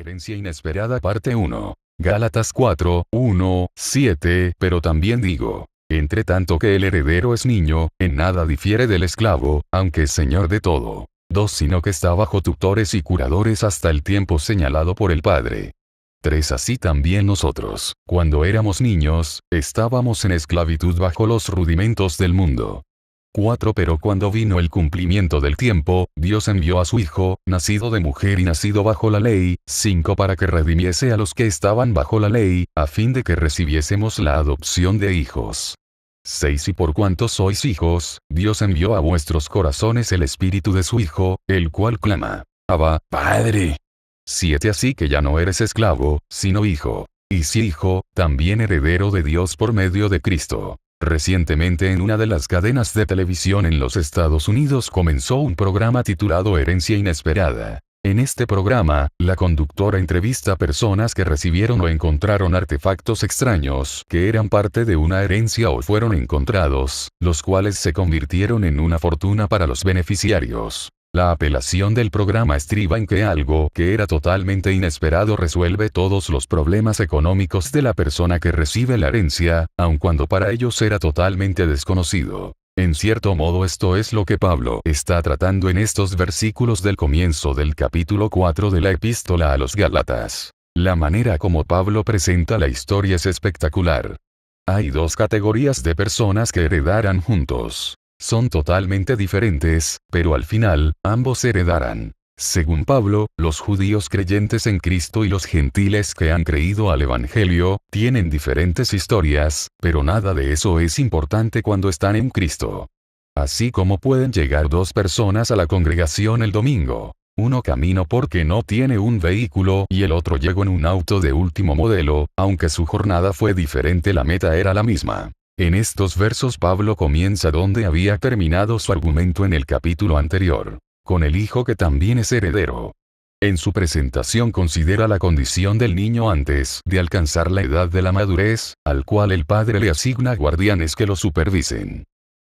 Herencia inesperada parte 1. Gálatas 4, 1, 7. Pero también digo, entre tanto que el heredero es niño, en nada difiere del esclavo, aunque es señor de todo. 2. Sino que está bajo tutores y curadores hasta el tiempo señalado por el Padre. 3. Así también nosotros, cuando éramos niños, estábamos en esclavitud bajo los rudimentos del mundo. 4. Pero cuando vino el cumplimiento del tiempo, Dios envió a su Hijo, nacido de mujer y nacido bajo la ley. 5. Para que redimiese a los que estaban bajo la ley, a fin de que recibiésemos la adopción de hijos. 6. Y por cuanto sois hijos, Dios envió a vuestros corazones el Espíritu de su Hijo, el cual clama, Abba, Padre. 7. Así que ya no eres esclavo, sino hijo. Y si hijo, también heredero de Dios por medio de Cristo. Recientemente en una de las cadenas de televisión en los Estados Unidos comenzó un programa titulado Herencia Inesperada. En este programa, la conductora entrevista a personas que recibieron o encontraron artefactos extraños que eran parte de una herencia o fueron encontrados, los cuales se convirtieron en una fortuna para los beneficiarios. La apelación del programa estriba en que algo que era totalmente inesperado resuelve todos los problemas económicos de la persona que recibe la herencia, aun cuando para ellos era totalmente desconocido. En cierto modo esto es lo que Pablo está tratando en estos versículos del comienzo del capítulo 4 de la epístola a los Gálatas. La manera como Pablo presenta la historia es espectacular. Hay dos categorías de personas que heredarán juntos. Son totalmente diferentes, pero al final, ambos heredarán. Según Pablo, los judíos creyentes en Cristo y los gentiles que han creído al Evangelio, tienen diferentes historias, pero nada de eso es importante cuando están en Cristo. Así como pueden llegar dos personas a la congregación el domingo. Uno camina porque no tiene un vehículo y el otro llegó en un auto de último modelo, aunque su jornada fue diferente, la meta era la misma. En estos versos Pablo comienza donde había terminado su argumento en el capítulo anterior, con el hijo que también es heredero. En su presentación considera la condición del niño antes de alcanzar la edad de la madurez, al cual el padre le asigna guardianes que lo supervisen.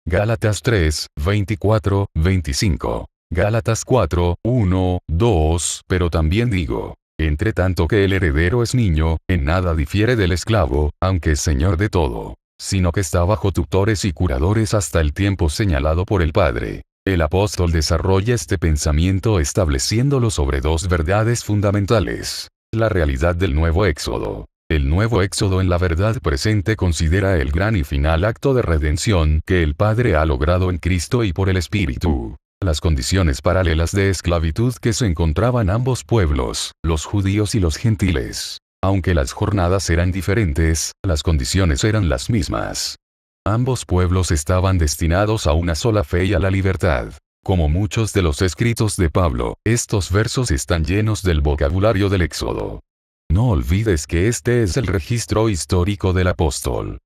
Gálatas 3, 24, 25. Gálatas 4, 1, 2. Pero también digo, entre tanto que el heredero es niño, en nada difiere del esclavo, aunque es señor de todo, sino que está bajo tutores y curadores hasta el tiempo señalado por el Padre. El apóstol desarrolla este pensamiento estableciéndolo sobre dos verdades fundamentales. La realidad del nuevo éxodo. El nuevo éxodo en la verdad presente considera el gran y final acto de redención que el Padre ha logrado en Cristo y por el Espíritu. Las condiciones paralelas de esclavitud que se encontraban ambos pueblos, los judíos y los gentiles. Aunque las jornadas eran diferentes, las condiciones eran las mismas. Ambos pueblos estaban destinados a una sola fe y a la libertad. Como muchos de los escritos de Pablo, estos versos están llenos del vocabulario del Éxodo. No olvides que este es el registro histórico del apóstol.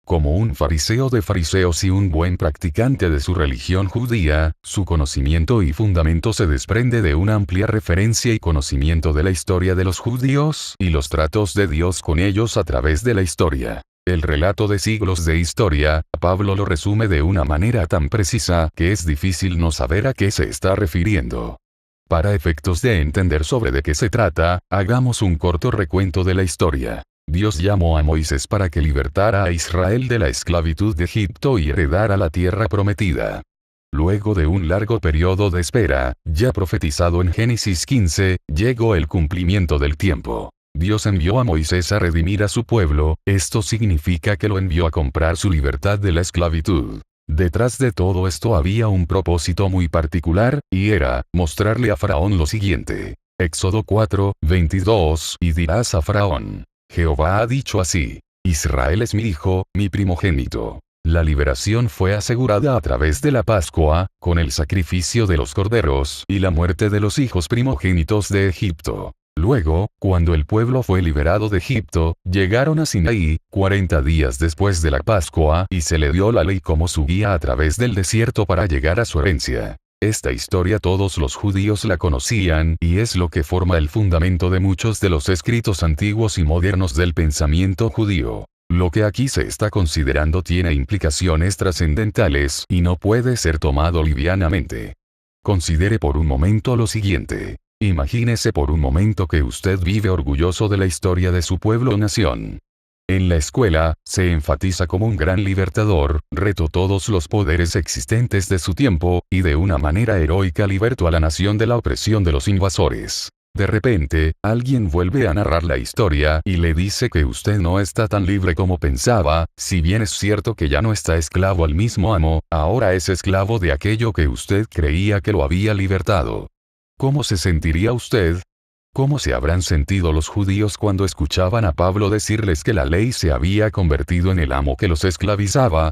Como un fariseo de fariseos y un buen practicante de su religión judía, su conocimiento y fundamento se desprende de una amplia referencia y conocimiento de la historia de los judíos y los tratos de Dios con ellos a través de la historia. El relato de siglos de historia, Pablo lo resume de una manera tan precisa que es difícil no saber a qué se está refiriendo. Para efectos de entender sobre de qué se trata, hagamos un corto recuento de la historia. Dios llamó a Moisés para que libertara a Israel de la esclavitud de Egipto y heredara la tierra prometida. Luego de un largo periodo de espera, ya profetizado en Génesis 15, llegó el cumplimiento del tiempo. Dios envió a Moisés a redimir a su pueblo, esto significa que lo envió a comprar su libertad de la esclavitud. Detrás de todo esto había un propósito muy particular, y era, mostrarle a Faraón lo siguiente. Éxodo 4, 22. Y dirás a Faraón, Jehová ha dicho así, Israel es mi hijo, mi primogénito. La liberación fue asegurada a través de la Pascua, con el sacrificio de los corderos y la muerte de los hijos primogénitos de Egipto. Luego, cuando el pueblo fue liberado de Egipto, llegaron a Sinaí, 40 días después de la Pascua, y se le dio la ley como su guía a través del desierto para llegar a su herencia. Esta historia todos los judíos la conocían, y es lo que forma el fundamento de muchos de los escritos antiguos y modernos del pensamiento judío. Lo que aquí se está considerando tiene implicaciones trascendentales, y no puede ser tomado livianamente. Considere por un momento lo siguiente. Imagínese por un momento que usted vive orgulloso de la historia de su pueblo o nación. En la escuela, se enfatiza como un gran libertador, retó todos los poderes existentes de su tiempo, y de una manera heroica libertó a la nación de la opresión de los invasores. De repente, alguien vuelve a narrar la historia y le dice que usted no está tan libre como pensaba, si bien es cierto que ya no está esclavo al mismo amo, ahora es esclavo de aquello que usted creía que lo había libertado. ¿Cómo se sentiría usted? ¿Cómo se habrán sentido los judíos cuando escuchaban a Pablo decirles que la ley se había convertido en el amo que los esclavizaba?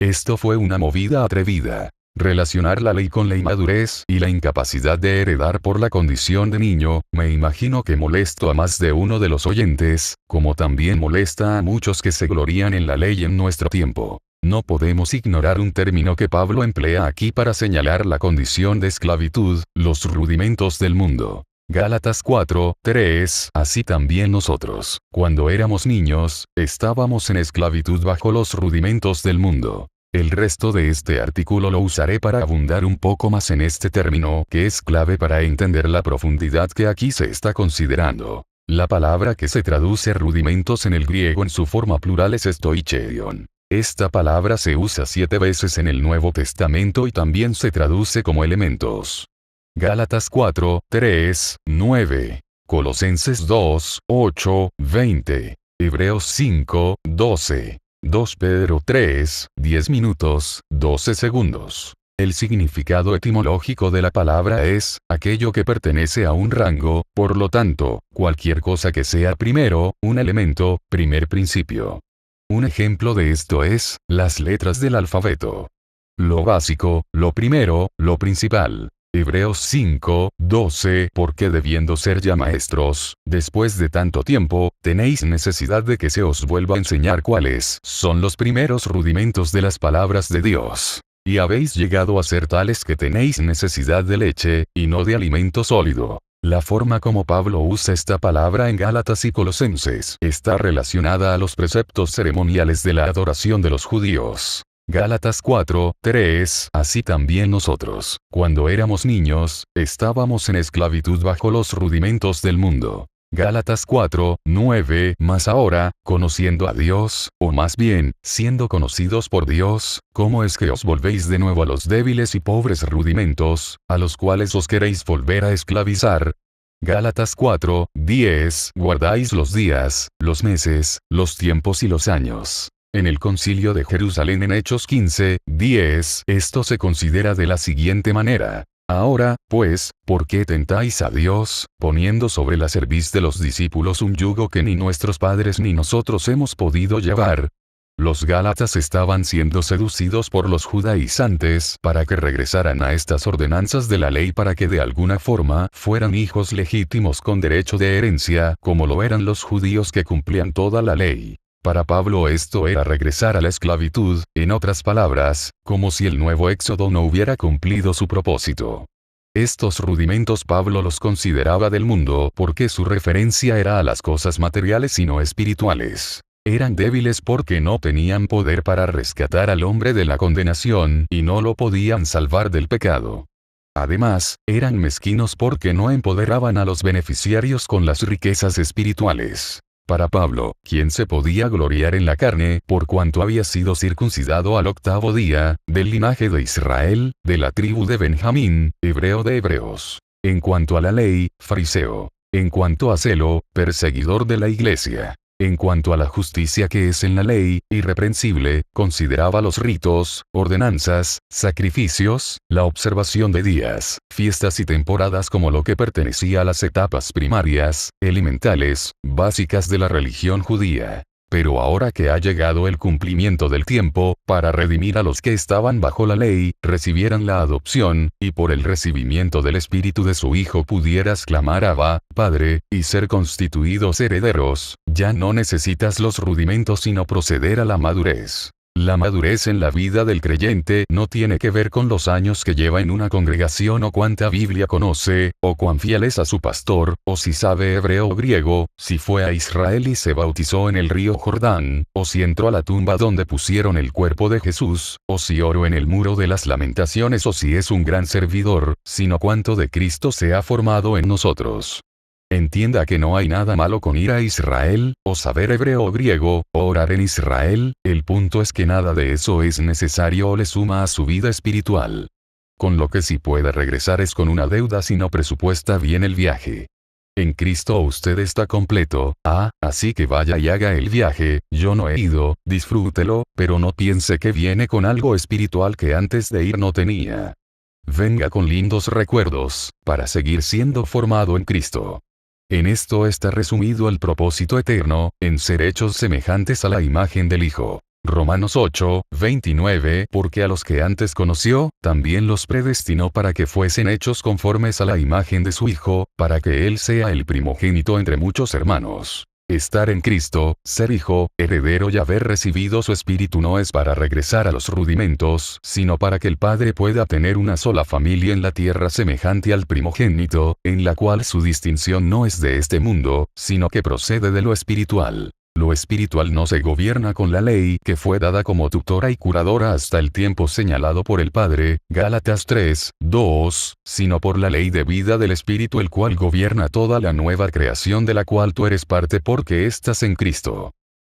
Esto fue una movida atrevida. Relacionar la ley con la inmadurez y la incapacidad de heredar por la condición de niño, me imagino que molestó a más de uno de los oyentes, como también molesta a muchos que se glorían en la ley en nuestro tiempo. No podemos ignorar un término que Pablo emplea aquí para señalar la condición de esclavitud, los rudimentos del mundo. Gálatas 4:3. Así también nosotros, cuando éramos niños, estábamos en esclavitud bajo los rudimentos del mundo. El resto de este artículo lo usaré para abundar un poco más en este término que es clave para entender la profundidad que aquí se está considerando. La palabra que se traduce rudimentos en el griego en su forma plural es stoicheion. Esta palabra se usa 7 veces en el Nuevo Testamento y también se traduce como elementos. Gálatas 4:3, 9. Colosenses 2:8, 20. Hebreos 5:12. 2 Pedro 3, 10 minutos, 12 segundos. El significado etimológico de la palabra es, aquello que pertenece a un rango, por lo tanto, cualquier cosa que sea primero, un elemento, primer principio. Un ejemplo de esto es, las letras del alfabeto. Lo básico, lo primero, lo principal. Hebreos 5:12. Porque debiendo ser ya maestros, después de tanto tiempo, tenéis necesidad de que se os vuelva a enseñar cuáles son los primeros rudimentos de las palabras de Dios. Y habéis llegado a ser tales que tenéis necesidad de leche, y no de alimento sólido. La forma como Pablo usa esta palabra en Gálatas y Colosenses está relacionada a los preceptos ceremoniales de la adoración de los judíos. Gálatas 4:3. Así también nosotros, cuando éramos niños, estábamos en esclavitud bajo los rudimentos del mundo. Gálatas 4:9. Mas ahora, conociendo a Dios, o más bien, siendo conocidos por Dios, ¿cómo es que os volvéis de nuevo a los débiles y pobres rudimentos, a los cuales os queréis volver a esclavizar? Gálatas 4:10. Guardáis los días, los meses, los tiempos y los años. En el Concilio de Jerusalén en Hechos 15:10, esto se considera de la siguiente manera. Ahora, pues, ¿por qué tentáis a Dios, poniendo sobre la cerviz de los discípulos un yugo que ni nuestros padres ni nosotros hemos podido llevar? Los gálatas estaban siendo seducidos por los judaizantes para que regresaran a estas ordenanzas de la ley para que de alguna forma fueran hijos legítimos con derecho de herencia, como lo eran los judíos que cumplían toda la ley. Para Pablo esto era regresar a la esclavitud, en otras palabras, como si el nuevo éxodo no hubiera cumplido su propósito. Estos rudimentos Pablo los consideraba del mundo porque su referencia era a las cosas materiales y no espirituales. Eran débiles porque no tenían poder para rescatar al hombre de la condenación y no lo podían salvar del pecado. Además, eran mezquinos porque no empoderaban a los beneficiarios con las riquezas espirituales. Para Pablo, quien se podía gloriar en la carne, por cuanto había sido circuncidado al 8º día, del linaje de Israel, de la tribu de Benjamín, hebreo de hebreos. En cuanto a la ley, fariseo. En cuanto a celo, perseguidor de la iglesia. En cuanto a la justicia que es en la ley, irreprensible, consideraba los ritos, ordenanzas, sacrificios, la observación de días, fiestas y temporadas como lo que pertenecía a las etapas primarias, elementales, básicas de la religión judía. Pero ahora que ha llegado el cumplimiento del tiempo, para redimir a los que estaban bajo la ley, recibieran la adopción, y por el recibimiento del Espíritu de su Hijo pudieras clamar Abba, Padre, y ser constituidos herederos, ya no necesitas los rudimentos sino proceder a la madurez. La madurez en la vida del creyente no tiene que ver con los años que lleva en una congregación o cuánta Biblia conoce, o cuán fiel es a su pastor, o si sabe hebreo o griego, si fue a Israel y se bautizó en el río Jordán, o si entró a la tumba donde pusieron el cuerpo de Jesús, o si oró en el muro de las lamentaciones o si es un gran servidor, sino cuánto de Cristo se ha formado en nosotros. Entienda que no hay nada malo con ir a Israel, o saber hebreo o griego, o orar en Israel, el punto es que nada de eso es necesario o le suma a su vida espiritual. Con lo que sí puede regresar es con una deuda si no presupuesta bien el viaje. En Cristo usted está completo, así que vaya y haga el viaje. Yo no he ido, disfrútelo, pero no piense que viene con algo espiritual que antes de ir no tenía. Venga con lindos recuerdos, para seguir siendo formado en Cristo. En esto está resumido el propósito eterno, en ser hechos semejantes a la imagen del Hijo. Romanos 8, 29, porque a los que antes conoció, también los predestinó para que fuesen hechos conformes a la imagen de su Hijo, para que Él sea el primogénito entre muchos hermanos. Estar en Cristo, ser hijo, heredero y haber recibido su espíritu no es para regresar a los rudimentos, sino para que el Padre pueda tener una sola familia en la tierra semejante al primogénito, en la cual su distinción no es de este mundo, sino que procede de lo espiritual. Lo espiritual no se gobierna con la ley que fue dada como tutora y curadora hasta el tiempo señalado por el Padre, Gálatas 3, 2, sino por la ley de vida del Espíritu el cual gobierna toda la nueva creación de la cual tú eres parte porque estás en Cristo.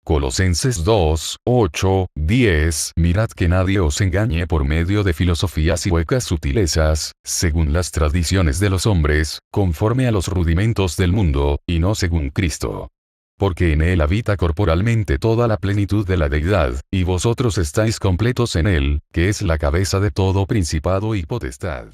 Colosenses 2, 8, 10. Mirad que nadie os engañe por medio de filosofías y huecas sutilezas, según las tradiciones de los hombres, conforme a los rudimentos del mundo, y no según Cristo. Porque en Él habita corporalmente toda la plenitud de la deidad, y vosotros estáis completos en Él, que es la cabeza de todo principado y potestad.